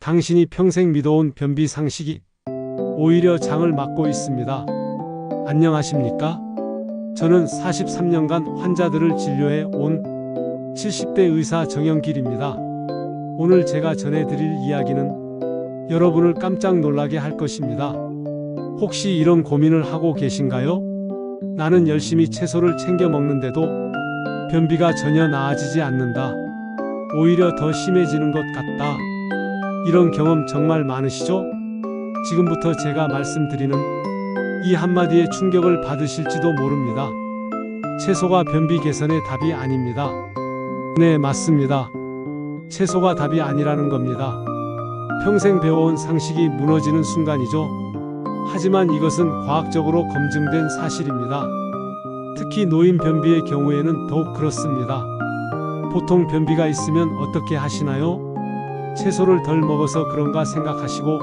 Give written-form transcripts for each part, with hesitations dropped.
당신이 평생 믿어온 변비 상식이 오히려 장을 막고 있습니다. 안녕하십니까? 저는 43년간 환자들을 진료해 온 70대 의사 정영길입니다. 오늘 제가 전해드릴 이야기는 여러분을 깜짝 놀라게 할 것입니다. 혹시 이런 고민을 하고 계신가요? 나는 열심히 채소를 챙겨 먹는데도 변비가 전혀 나아지지 않는다. 오히려 더 심해지는 것 같다. 이런 경험 정말 많으시죠? 지금부터 제가 말씀드리는 이 한마디에 충격을 받으실지도 모릅니다. 채소가 변비 개선의 답이 아닙니다. 네, 맞습니다. 채소가 답이 아니라는 겁니다. 평생 배워온 상식이 무너지는 순간이죠. 하지만 이것은 과학적으로 검증된 사실입니다. 특히 노인 변비의 경우에는 더욱 그렇습니다. 보통 변비가 있으면 어떻게 하시나요? 채소를 덜 먹어서 그런가 생각하시고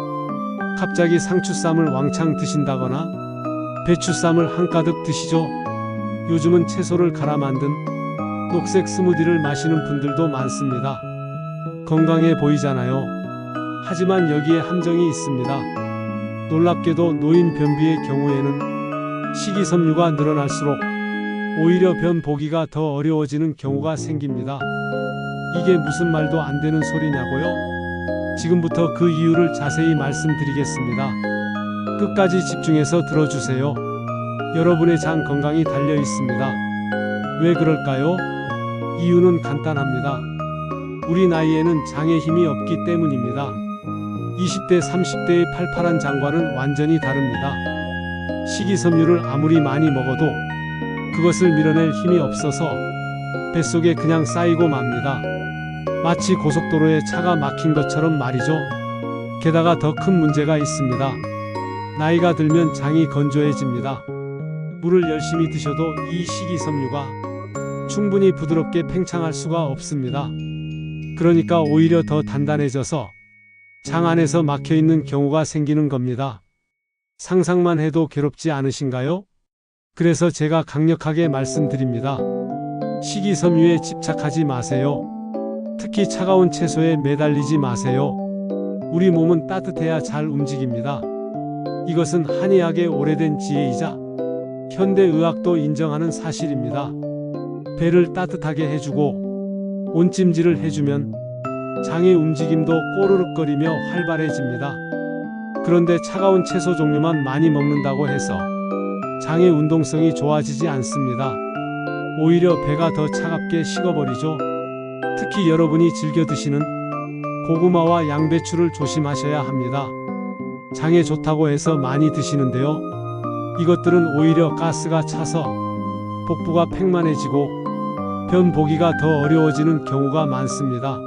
갑자기 상추쌈을 왕창 드신다거나 배추쌈을 한가득 드시죠. 요즘은 채소를 갈아 만든 녹색 스무디를 마시는 분들도 많습니다. 건강해 보이잖아요. 하지만 여기에 함정이 있습니다. 놀랍게도 노인 변비의 경우에는 식이섬유가 늘어날수록 오히려 변 보기가 더 어려워지는 경우가 생깁니다. 이게 무슨 말도 안 되는 소리냐고요? 지금부터 그 이유를 자세히 말씀드리겠습니다. 끝까지 집중해서 들어주세요. 여러분의 장 건강이 달려 있습니다. 왜 그럴까요? 이유는 간단합니다. 우리 나이에는 장에 힘이 없기 때문입니다. 20대, 30대의 팔팔한 장과는 완전히 다릅니다. 식이섬유를 아무리 많이 먹어도 그것을 밀어낼 힘이 없어서 뱃속에 그냥 쌓이고 맙니다. 마치 고속도로에 차가 막힌 것처럼 말이죠. 게다가 더 큰 문제가 있습니다. 나이가 들면 장이 건조해집니다. 물을 열심히 드셔도 이 식이섬유가 충분히 부드럽게 팽창할 수가 없습니다. 그러니까 오히려 더 단단해져서 장 안에서 막혀있는 경우가 생기는 겁니다. 상상만 해도 괴롭지 않으신가요? 그래서 제가 강력하게 말씀드립니다. 식이섬유에 집착하지 마세요. 특히 차가운 채소에 매달리지 마세요. 우리 몸은 따뜻해야 잘 움직입니다. 이것은 한의학의 오래된 지혜이자 현대의학도 인정하는 사실입니다. 배를 따뜻하게 해주고 온찜질을 해주면 장의 움직임도 꼬르륵거리며 활발해집니다. 그런데 차가운 채소 종류만 많이 먹는다고 해서 장의 운동성이 좋아지지 않습니다. 오히려 배가 더 차갑게 식어버리죠. 특히 여러분이 즐겨 드시는 고구마와 양배추를 조심하셔야 합니다. 장에 좋다고 해서 많이 드시는데요. 이것들은 오히려 가스가 차서 복부가 팽만해지고 변 보기가 더 어려워지는 경우가 많습니다.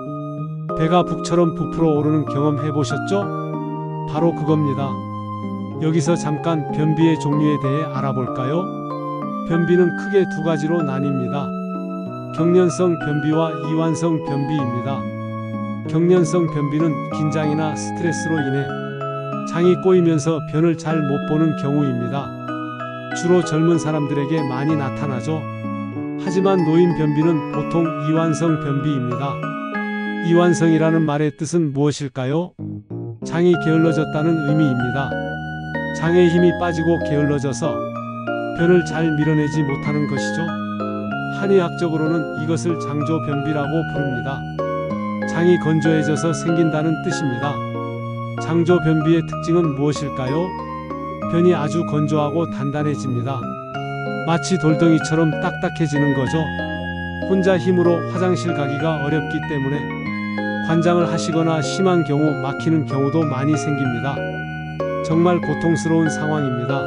배가 북처럼 부풀어 오르는 경험 해보셨죠? 바로 그겁니다. 여기서 잠깐 변비의 종류에 대해 알아볼까요? 변비는 크게 두 가지로 나뉩니다. 경련성 변비와 이완성 변비입니다. 경련성 변비는 긴장이나 스트레스로 인해 장이 꼬이면서 변을 잘 못 보는 경우입니다. 주로 젊은 사람들에게 많이 나타나죠. 하지만 노인 변비는 보통 이완성 변비입니다. 이완성이라는 말의 뜻은 무엇일까요? 장이 게을러졌다는 의미입니다. 장의 힘이 빠지고 게을러져서 변을 잘 밀어내지 못하는 것이죠. 한의학적으로는 이것을 장조변비라고 부릅니다. 장이 건조해져서 생긴다는 뜻입니다. 장조변비의 특징은 무엇일까요? 변이 아주 건조하고 단단해집니다. 마치 돌덩이처럼 딱딱해지는 거죠. 혼자 힘으로 화장실 가기가 어렵기 때문에 관장을 하시거나 심한 경우 막히는 경우도 많이 생깁니다. 정말 고통스러운 상황입니다.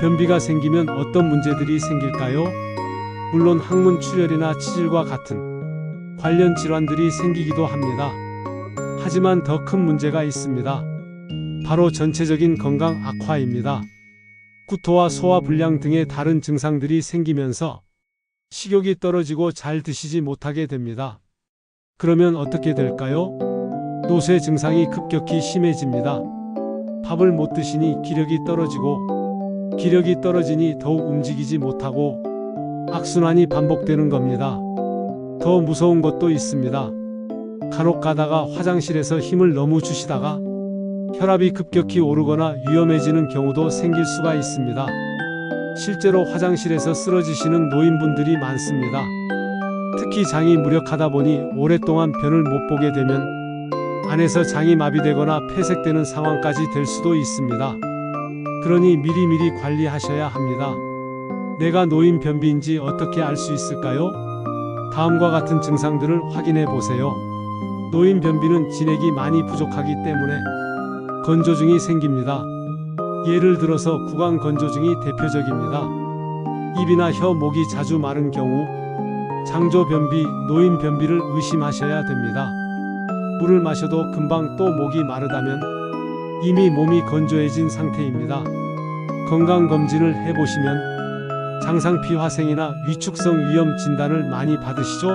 변비가 생기면 어떤 문제들이 생길까요? 물론 항문 출혈이나 치질과 같은 관련 질환들이 생기기도 합니다. 하지만 더 큰 문제가 있습니다. 바로 전체적인 건강 악화입니다. 구토와 소화 불량 등의 다른 증상들이 생기면서 식욕이 떨어지고 잘 드시지 못하게 됩니다. 그러면 어떻게 될까요? 노쇠 증상이 급격히 심해집니다. 밥을 못 드시니 기력이 떨어지고 기력이 떨어지니 더욱 움직이지 못하고 악순환이 반복되는 겁니다. 더 무서운 것도 있습니다. 간혹 가다가 화장실에서 힘을 너무 주시다가 혈압이 급격히 오르거나 위험해지는 경우도 생길 수가 있습니다. 실제로 화장실에서 쓰러지시는 노인분들이 많습니다. 특히 장이 무력하다 보니 오랫동안 변을 못 보게 되면 안에서 장이 마비되거나 폐색되는 상황까지 될 수도 있습니다. 그러니 미리미리 관리하셔야 합니다. 내가 노인 변비인지 어떻게 알 수 있을까요? 다음과 같은 증상들을 확인해 보세요. 노인 변비는 진액이 많이 부족하기 때문에 건조증이 생깁니다. 예를 들어서 구강건조증이 대표적입니다. 입이나 혀, 목이 자주 마른 경우 장조변비, 노인변비를 의심하셔야 됩니다. 물을 마셔도 금방 또 목이 마르다면 이미 몸이 건조해진 상태입니다. 건강검진을 해보시면 장상피 화생이나 위축성 위염 진단을 많이 받으시죠?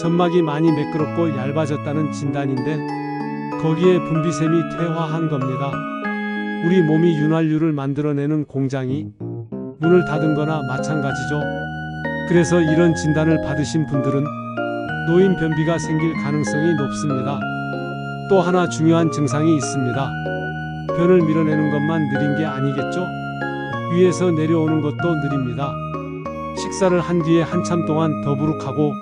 점막이 많이 매끄럽고 얇아졌다는 진단인데 거기에 분비샘이 퇴화한 겁니다. 우리 몸이 윤활유를 만들어내는 공장이 문을 닫은 거나 마찬가지죠. 그래서 이런 진단을 받으신 분들은 노인 변비가 생길 가능성이 높습니다. 또 하나 중요한 증상이 있습니다. 변을 밀어내는 것만 느린 게 아니겠죠? 위에서 내려오는 것도 느립니다. 식사를 한 뒤에 한참 동안 더부룩하고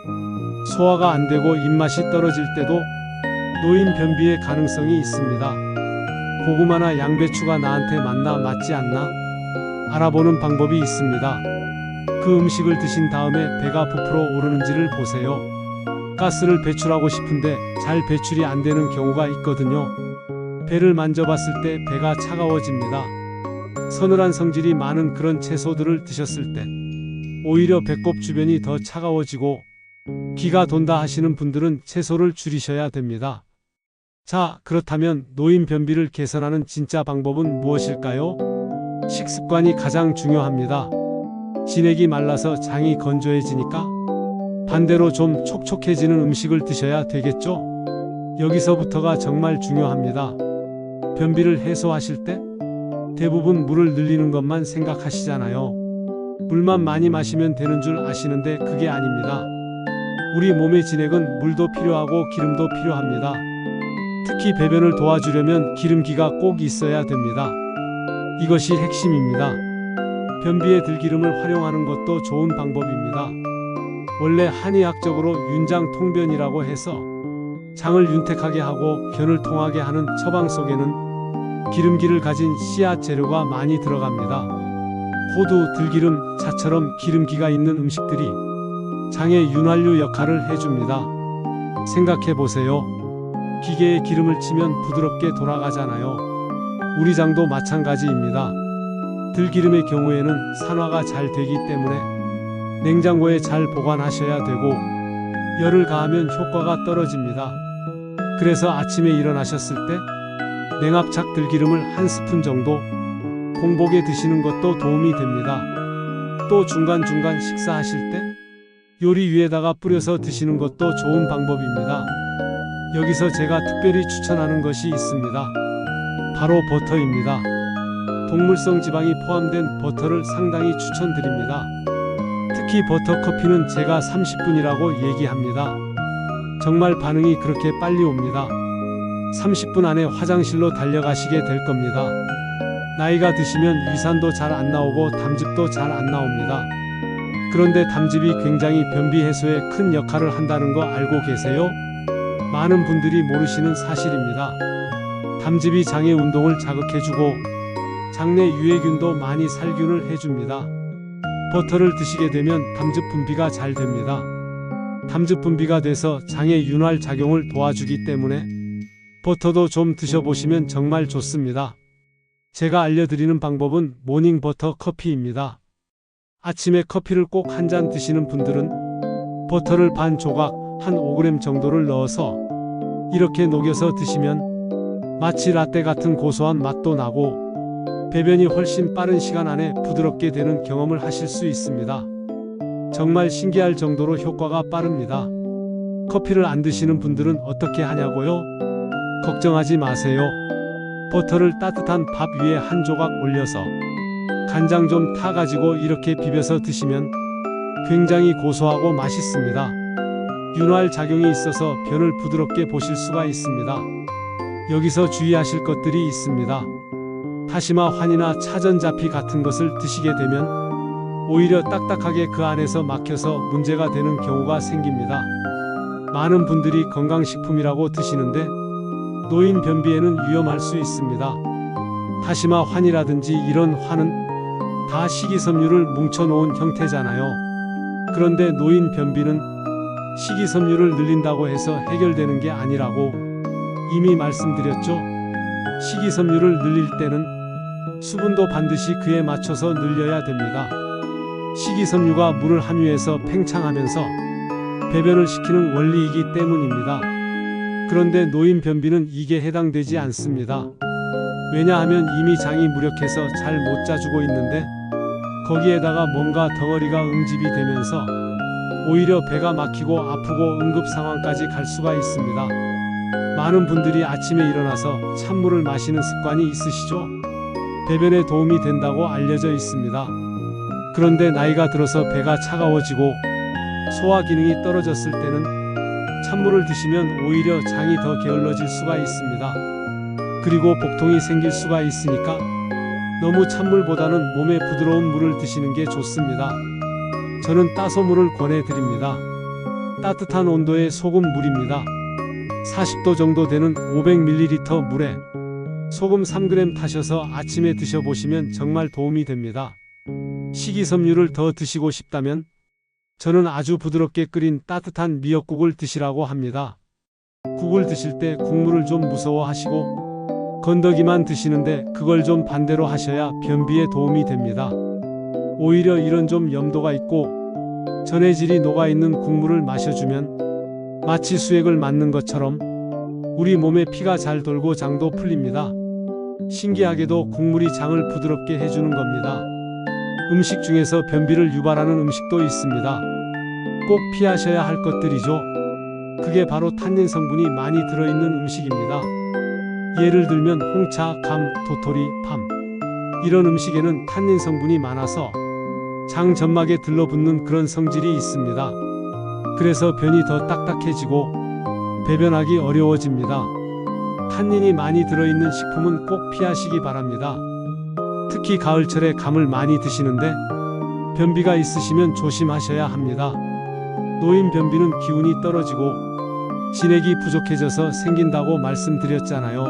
소화가 안 되고 입맛이 떨어질 때도 노인 변비의 가능성이 있습니다. 고구마나 양배추가 나한테 맞지 않나? 알아보는 방법이 있습니다. 그 음식을 드신 다음에 배가 부풀어 오르는지를 보세요. 가스를 배출하고 싶은데 잘 배출이 안 되는 경우가 있거든요. 배를 만져봤을 때 배가 차가워집니다. 서늘한 성질이 많은 그런 채소들을 드셨을 때 오히려 배꼽 주변이 더 차가워지고 기가 돈다 하시는 분들은 채소를 줄이셔야 됩니다. 자, 그렇다면 노인 변비를 개선하는 진짜 방법은 무엇일까요? 식습관이 가장 중요합니다. 진액이 말라서 장이 건조해지니까 반대로 좀 촉촉해지는 음식을 드셔야 되겠죠? 여기서부터가 정말 중요합니다. 변비를 해소하실 때 대부분 물을 늘리는 것만 생각하시잖아요. 물만 많이 마시면 되는 줄 아시는데 그게 아닙니다. 우리 몸의 진액은 물도 필요하고 기름도 필요합니다. 특히 배변을 도와주려면 기름기가 꼭 있어야 됩니다. 이것이 핵심입니다. 변비에 들기름을 활용하는 것도 좋은 방법입니다. 원래 한의학적으로 윤장통변이라고 해서 장을 윤택하게 하고 변을 통하게 하는 처방 속에는 기름기를 가진 씨앗 재료가 많이 들어갑니다. 호두, 들기름, 차처럼 기름기가 있는 음식들이 장의 윤활유 역할을 해줍니다. 생각해 보세요. 기계에 기름을 치면 부드럽게 돌아가잖아요. 우리 장도 마찬가지입니다. 들기름의 경우에는 산화가 잘 되기 때문에 냉장고에 잘 보관하셔야 되고 열을 가하면 효과가 떨어집니다. 그래서 아침에 일어나셨을 때 냉압착 들기름을 한 스푼 정도 공복에 드시는 것도 도움이 됩니다. 또 중간중간 식사하실 때 요리 위에다가 뿌려서 드시는 것도 좋은 방법입니다. 여기서 제가 특별히 추천하는 것이 있습니다. 바로 버터입니다. 동물성 지방이 포함된 버터를 상당히 추천드립니다. 특히 버터 커피는 제가 30분이라고 얘기합니다. 정말 반응이 그렇게 빨리 옵니다. 30분 안에 화장실로 달려가시게 될 겁니다. 나이가 드시면 위산도 잘 안 나오고 담즙도 잘 안 나옵니다. 그런데 담즙이 굉장히 변비 해소에 큰 역할을 한다는 거 알고 계세요? 많은 분들이 모르시는 사실입니다. 담즙이 장의 운동을 자극해주고 장내 유해균도 많이 살균을 해줍니다. 버터를 드시게 되면 담즙 분비가 잘 됩니다. 담즙 분비가 돼서 장의 윤활 작용을 도와주기 때문에 버터도 좀 드셔보시면 정말 좋습니다. 제가 알려드리는 방법은 모닝 버터 커피입니다. 아침에 커피를 꼭 한 잔 드시는 분들은 버터를 반 조각 한 5g 정도를 넣어서 이렇게 녹여서 드시면 마치 라떼 같은 고소한 맛도 나고 배변이 훨씬 빠른 시간 안에 부드럽게 되는 경험을 하실 수 있습니다. 정말 신기할 정도로 효과가 빠릅니다. 커피를 안 드시는 분들은 어떻게 하냐고요? 걱정하지 마세요. 버터를 따뜻한 밥 위에 한 조각 올려서 간장 좀 타가지고 이렇게 비벼서 드시면 굉장히 고소하고 맛있습니다. 윤활 작용이 있어서 변을 부드럽게 보실 수가 있습니다. 여기서 주의하실 것들이 있습니다. 다시마 환이나 차전자피 같은 것을 드시게 되면 오히려 딱딱하게 그 안에서 막혀서 문제가 되는 경우가 생깁니다. 많은 분들이 건강식품이라고 드시는데 노인 변비에는 위험할 수 있습니다. 다시마 환이라든지 이런 환은 다 식이섬유를 뭉쳐놓은 형태잖아요. 그런데 노인 변비는 식이섬유를 늘린다고 해서 해결되는 게 아니라고 이미 말씀드렸죠. 식이섬유를 늘릴 때는 수분도 반드시 그에 맞춰서 늘려야 됩니다. 식이섬유가 물을 함유해서 팽창하면서 배변을 시키는 원리이기 때문입니다. 그런데 노인 변비는 이게 해당되지 않습니다. 왜냐하면 이미 장이 무력해서 잘 못 짜주고 있는데 거기에다가 뭔가 덩어리가 응집이 되면서 오히려 배가 막히고 아프고 응급 상황까지 갈 수가 있습니다. 많은 분들이 아침에 일어나서 찬물을 마시는 습관이 있으시죠? 배변에 도움이 된다고 알려져 있습니다. 그런데 나이가 들어서 배가 차가워지고 소화 기능이 떨어졌을 때는 찬물을 드시면 오히려 장이 더 게을러질 수가 있습니다. 그리고 복통이 생길 수가 있으니까 너무 찬물보다는 몸에 부드러운 물을 드시는 게 좋습니다. 저는 따소물을 권해드립니다. 따뜻한 온도의 소금 물입니다. 40도 정도 되는 500ml 물에 소금 3g 타셔서 아침에 드셔보시면 정말 도움이 됩니다. 식이섬유를 더 드시고 싶다면 저는 아주 부드럽게 끓인 따뜻한 미역국을 드시라고 합니다. 국을 드실 때 국물을 좀 무서워하시고 건더기만 드시는데 그걸 좀 반대로 하셔야 변비에 도움이 됩니다. 오히려 이런 좀 염도가 있고 전해질이 녹아있는 국물을 마셔주면 마치 수액을 맞는 것처럼 우리 몸에 피가 잘 돌고 장도 풀립니다. 신기하게도 국물이 장을 부드럽게 해주는 겁니다. 음식 중에서 변비를 유발하는 음식도 있습니다. 꼭 피하셔야 할 것들이죠. 그게 바로 탄닌 성분이 많이 들어있는 음식입니다. 예를 들면 홍차, 감, 도토리, 팜 이런 음식에는 탄닌 성분이 많아서 장 점막에 들러붙는 그런 성질이 있습니다. 그래서 변이 더 딱딱해지고 배변하기 어려워집니다. 탄닌이 많이 들어있는 식품은 꼭 피하시기 바랍니다. 특히 가을철에 감을 많이 드시는데 변비가 있으시면 조심하셔야 합니다. 노인 변비는 기운이 떨어지고 진액이 부족해져서 생긴다고 말씀드렸잖아요.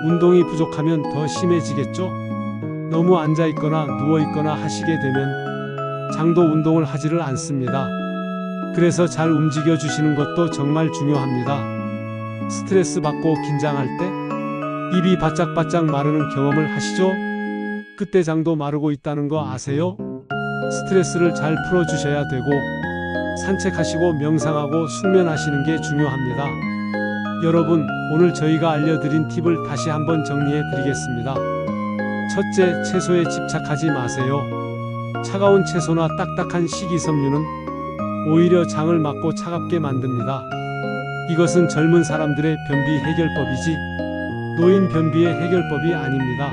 운동이 부족하면 더 심해지겠죠? 너무 앉아있거나 누워있거나 하시게 되면 장도 운동을 하지를 않습니다. 그래서 잘 움직여 주시는 것도 정말 중요합니다. 스트레스 받고 긴장할 때 입이 바짝바짝 마르는 경험을 하시죠? 그때 장도 마르고 있다는 거 아세요? 스트레스를 잘 풀어주셔야 되고 산책하시고 명상하고 숙면하시는 게 중요합니다. 여러분, 오늘 저희가 알려드린 팁을 다시 한번 정리해 드리겠습니다. 첫째, 채소에 집착하지 마세요. 차가운 채소나 딱딱한 식이섬유는 오히려 장을 막고 차갑게 만듭니다. 이것은 젊은 사람들의 변비 해결법이지 노인 변비의 해결법이 아닙니다.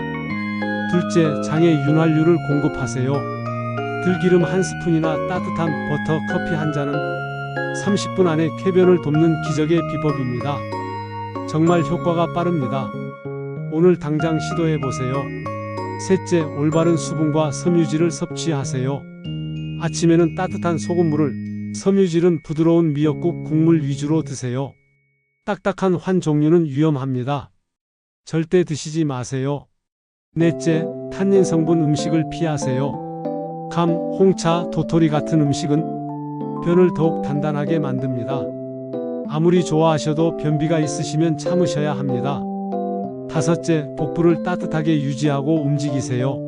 둘째, 장에 윤활유를 공급하세요. 들기름 한 스푼이나 따뜻한 버터 커피 한 잔은 30분 안에 쾌변을 돕는 기적의 비법입니다. 정말 효과가 빠릅니다. 오늘 당장 시도해보세요. 셋째, 올바른 수분과 섬유질을 섭취하세요. 아침에는 따뜻한 소금물을, 섬유질은 부드러운 미역국 국물 위주로 드세요. 딱딱한 환 종류는 위험합니다. 절대 드시지 마세요. 넷째, 탄닌 성분 음식을 피하세요. 감, 홍차, 도토리 같은 음식은 변을 더욱 단단하게 만듭니다. 아무리 좋아하셔도 변비가 있으시면 참으셔야 합니다. 다섯째, 복부를 따뜻하게 유지하고 움직이세요.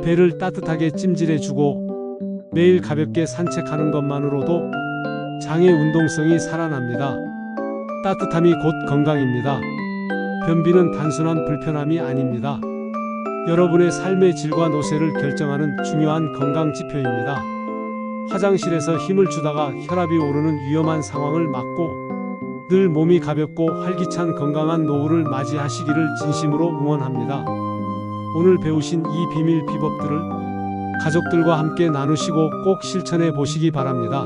배를 따뜻하게 찜질해주고 매일 가볍게 산책하는 것만으로도 장의 운동성이 살아납니다. 따뜻함이 곧 건강입니다. 변비는 단순한 불편함이 아닙니다. 여러분의 삶의 질과 노쇠를 결정하는 중요한 건강 지표입니다. 화장실에서 힘을 주다가 혈압이 오르는 위험한 상황을 막고 늘 몸이 가볍고 활기찬 건강한 노후를 맞이하시기를 진심으로 응원합니다. 오늘 배우신 이 비밀 비법들을 가족들과 함께 나누시고 꼭 실천해 보시기 바랍니다.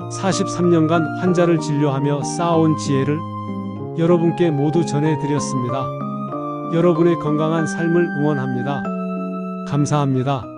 43년간 환자를 진료하며 쌓아온 지혜를 여러분께 모두 전해드렸습니다. 여러분의 건강한 삶을 응원합니다. 감사합니다.